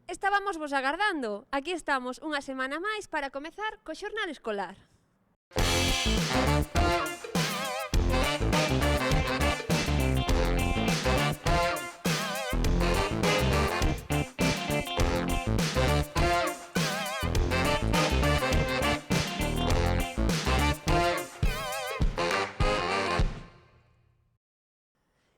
Estábamos vos agardando. Aquí estamos unha semana máis para comezar co xornal escolar.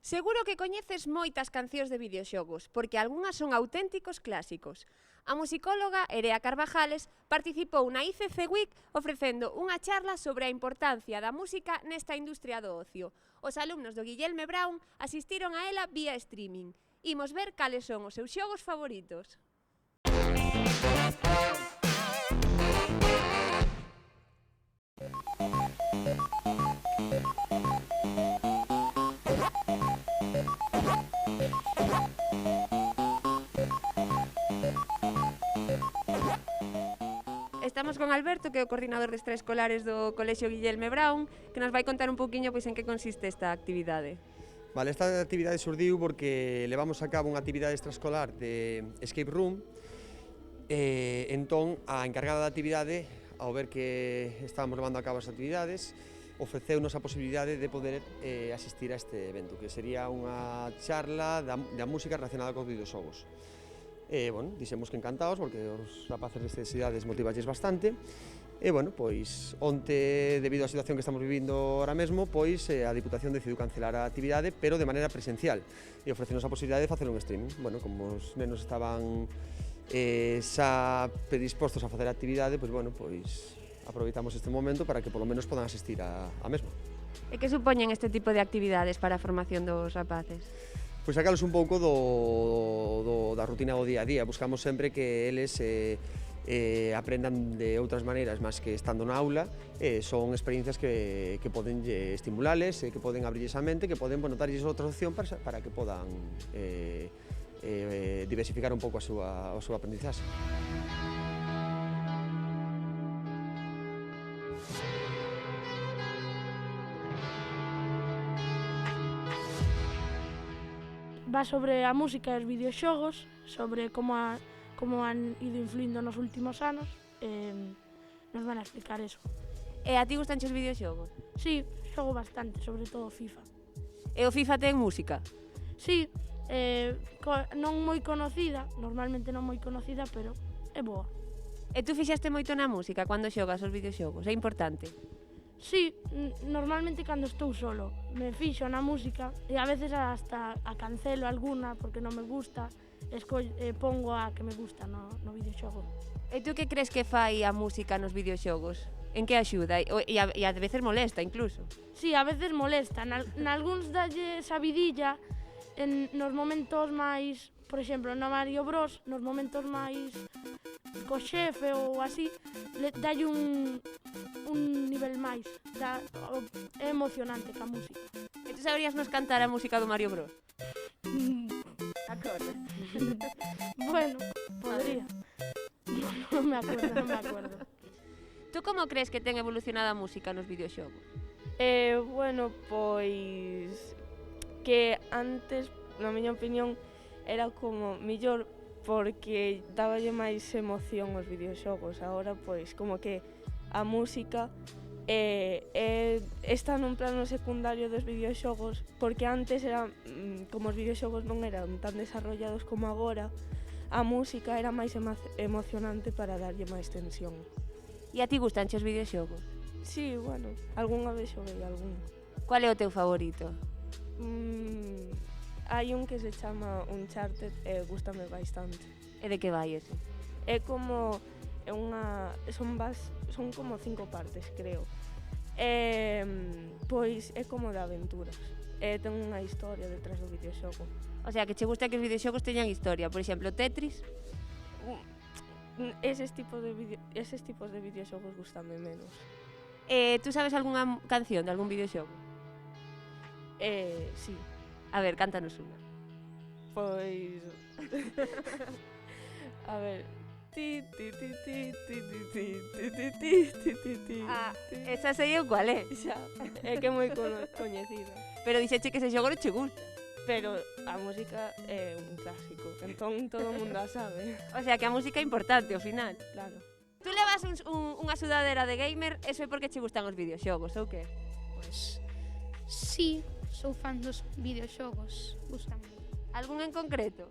Seguro que coñeces moitas cancións de videoxogos, porque algunhas son auténticos clásicos. A musicóloga Erea Carvajales participou na ICC Week ofrecendo unha charla sobre a importancia da música nesta industria do ocio. Os alumnos do Guillerme Brown asistiron a ela vía streaming. Imos ver cales son os seus xogos favoritos. Estamos con Alberto, que é o coordinador de extraescolares do Colexio Guillerme Brown, que nos vai contar un pouquiño pois en que consiste esta actividade. Vale, esta actividade surdiu porque levamos a cabo unha actividade extraescolar de escape room. Entón, a encargada da actividade, ao ver que estábamos levando a cabo as actividades, ofreceunos a posibilidade de poder asistir a este evento, que sería unha charla da música relacionada cos videoxogos. Bueno, dixemos que encantados, porque os rapaces destas idades motivalles bastante. Bueno, pois, onte, debido á situación que estamos vivindo ahora mesmo, pois, a Diputación decidiu cancelar a actividade, pero de maneira presencial, e ofrecenos a posibilidade de facer un streaming. Bueno, como os nenos estaban xa predispostos a facer a actividade, pois, bueno, pois, aproveitamos este momento para que polo menos podan asistir a mesma. E que supoñen este tipo de actividades para a formación dos rapaces? Pois sacalos un pouco da rutina do día a día. Buscamos sempre que eles aprendan de outras maneiras máis que estando na aula. Son experiencias que poden estimulales, que poden abrirles a mente, que poden darlles outra opción para que podan diversificar un pouco a súa aprendizaxe. Va sobre a música e os videoxogos, sobre como han ido influindo nos últimos anos, nos van a explicar eso. E a ti gustanche os videoxogos? Sí, xogo bastante, sobre todo FIFA. E o FIFA ten música? Sí, non moi conocida, normalmente non moi conocida, pero é boa. E tú fixaste moito na música cando xogas os videoxogos? É importante? Sí, normalmente cando estou solo me fixo na música e a veces hasta a cancelo alguna porque non me gusta, pongo a que me gusta no videoxogo. E tú que crees que fai a música nos videoxogos? En que axuda? E a veces molesta incluso? Sí, a veces molesta, nalgúns dalle sabidilla nos momentos máis, por exemplo, no Mario Bros, nos momentos máis co xefe ou así, dalle un nivel máis, é emocionante ca música. E tú saberías nos cantar a música do Mario Bros? Acorda. Bueno, podría. Non me acordo. Tú como crees que ten evolucionado a música nos videoxogos? Bueno, pois que antes, na miña opinión, era como mellor porque dáballe máis emoción aos videoxogos. Agora, pois, como que a música está nun plano secundario dos videoxogos, porque antes era, como os videoxogos non eran tan desarrollados como agora, a música era máis emocionante para darlle máis tensión. E a ti gustanche os videoxogos? Sí, bueno, algunha vez xoguei algún. Qual é o teu favorito? Hai un que se chama Uncharted e gústame bastante. E de que vai ese? É como son como 5 partes, creo. Pois é como de aventuras. Ten unha historia detrás do videoxogo. O sea, que che gusta que os videoxogos teñan historia. Por exemplo, Tetris? Eses tipos de videoxogos gústame menos. Tú sabes algunha canción de algún videoxogo? Sí. A ver, cántanos unha. Pois... A ver... Esa sei eu cual é. Xa, é que é moi coñecida. Pero dixeche que ese xogo non che gusta. pero a música é un clásico, entón todo o mundo a sabe. O sea, que a música é importante ao final. Claro. Tú levas unha sudadera de gamer, eso é porque che gustan os videoxogos, ou que? Pois, sí, sou fan dos videoxogos, gustame. Algún en concreto?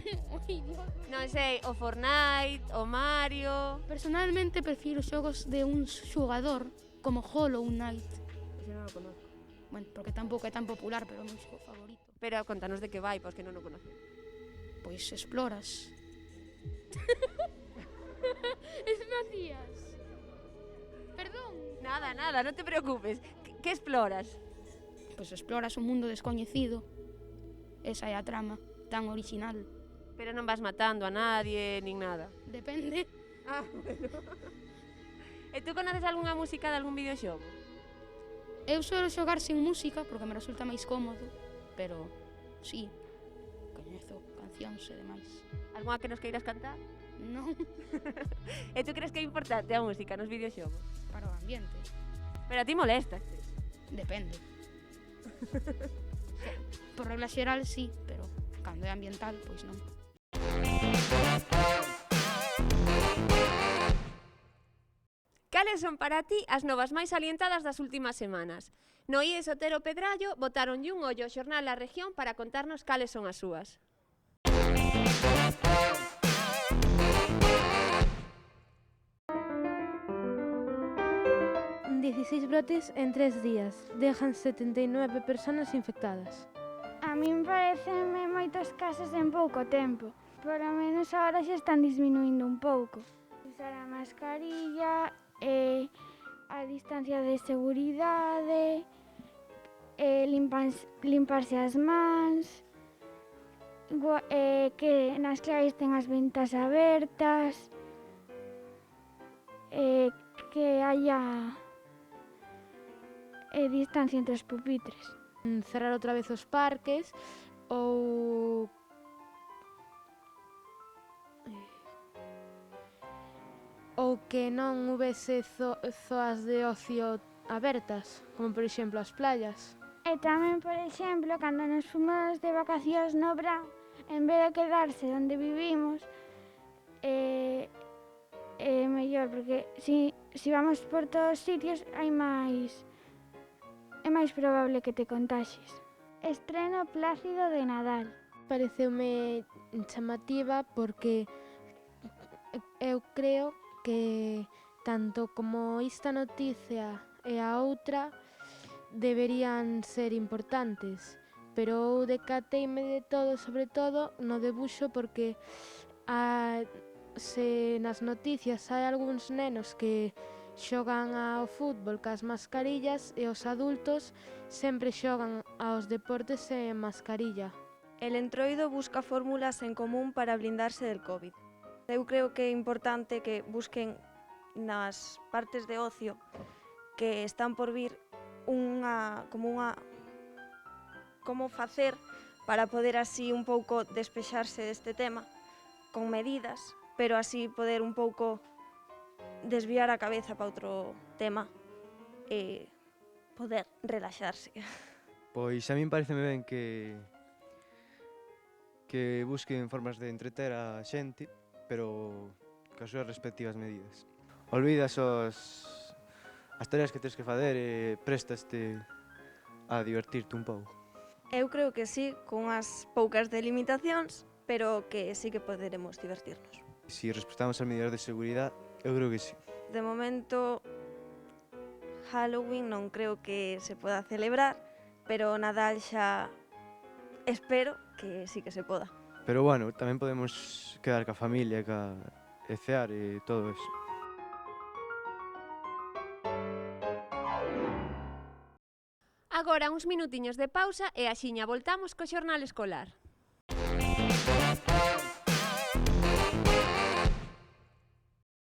Ui, Dios. Non sei, o Fortnite, o Mario... Personalmente prefiro xogos de un xogador como Hollow Knight. Ese non o conozco. Bueno, porque tampouco é tan popular, pero é o meu xogo favorito. Pero contanos de que vai, pois que non o conocen. Pois exploras. Macías. Perdón. Nada, non te preocupes. Que exploras? Pois exploras un mundo descoñecido. Esa é a trama, tan original. Pero non vas matando a nadie, nin nada. Depende. Ah, bueno. E tú conoces algunha música de algún videoxogo? Eu suelo xogar sin música porque me resulta máis cómodo, pero sí, coñezo cancións e demais. Algunha que nos queiras cantar? Non, E tú crees que é importante a música nos videoxogos? para o ambiente. Pero a ti molestaste. Depende. Por regla xeral, sí, pero cando é ambiental, pois non. Cales son para ti as novas máis salientadas das últimas semanas? No IES Otero Pedrallo botaronlle un ollo ao xornal La Región para contarnos cales son as súas. 16 brotes en 3 días. Dejan 79 personas infectadas. A min pareceme moitos casos en pouco tempo. Por lo menos agora xa están disminuindo un pouco. Usar a mascarilla, a distancia de seguridade, limparse as mans, que nas claves ten as ventas abertas, que haya distancia entre os pupitres. Cerrar outra vez os parques ou que non houvese zoas de ocio abertas, como por exemplo as playas. E tamén, por exemplo, cando nos fomos de vacacións no verán, en vez de quedarse onde vivimos, é mellor, porque si vamos por todos os sitios é máis probable que te contaxes. Estreno Plácido de Nadal. Pareceume chamativa porque eu creo que tanto como esta noticia e a outra deberían ser importantes, pero eu decateime de todo, sobre todo no debuxo, porque se nas noticias hai algúns nenos que xogan ao fútbol cas mascarillas e os adultos sempre xogan aos deportes sen mascarilla. El Entroido busca fórmulas en común para blindarse del COVID. Eu creo que é importante que busquen nas partes de ocio que están por vir como facer para poder así un pouco despexarse deste tema con medidas, pero así poder un pouco desviar a cabeza para outro tema e poder relaxarse. Pois a min pareceme ben que busquen formas de entreter a xente, pero cas súas respectivas medidas. Olvidas as tareas que tens que fazer e préstaste a divertirte un pouco. Eu creo que sí, con as poucas delimitacións, pero que sí que poderemos divertirnos. Si respetamos as medidas de seguridade, eu creo que sí. De momento, Halloween non creo que se poda celebrar, pero Nadal xa espero que sí que se poda. Pero bueno, tamén podemos quedar ca familia, e cear e todo eso. Agora uns minutiños de pausa e axiña voltamos co xornal escolar.